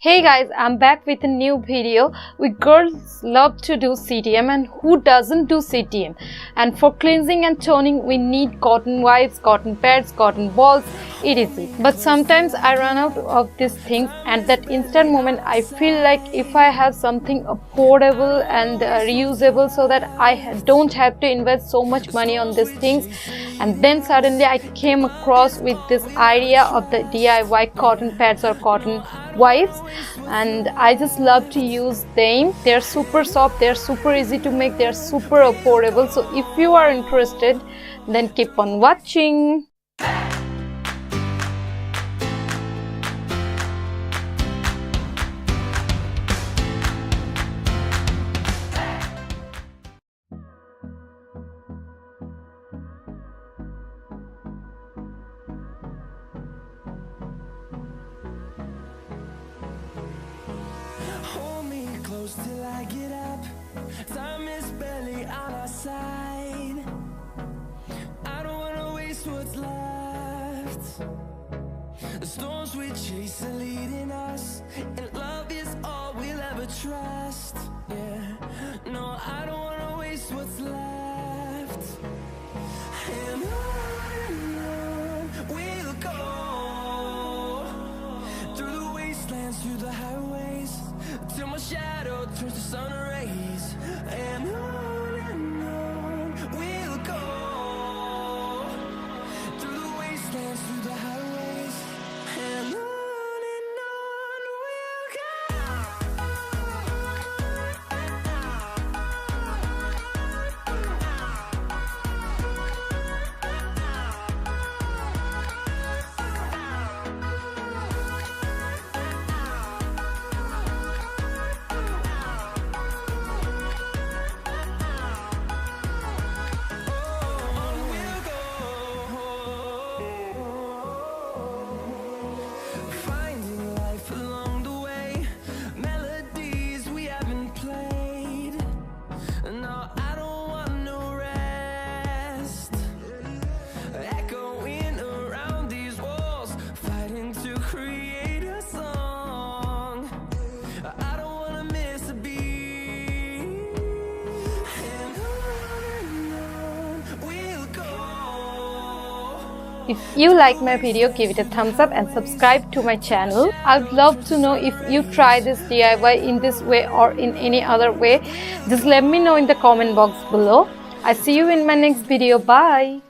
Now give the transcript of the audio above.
Hey guys, I'm back with a new video. We girls love to do CTM, and who doesn't do CTM? And for cleansing and toning we need cotton wipes, cotton pads, cotton balls, etc. But sometimes I run out of these things, and that instant moment I feel like if I have something affordable and reusable so that I don't have to invest so much money on these things. And then suddenly I came across with this idea of the DIY cotton pads or cotton wipes, and I just love to use them. They're super soft, they're super easy to make, they're super affordable. So if you are interested, then keep on watching. Till I get up, time is barely on our side. I don't wanna waste what's left. The storms we chase are leading us, and love is all we'll ever trust. Yeah, no, I don't wanna waste what's left. And on we'll go, through the wastelands, through the highways, till my shadow turns to sun rays. And on we'll go, through the wastelands, through the highways, and on we'll go. If you like my video, give it a thumbs up and subscribe to my channel. I'd love to know if you try this DIY in this way or in any other way. Just let me know in the comment box below. I see you in my next video. Bye.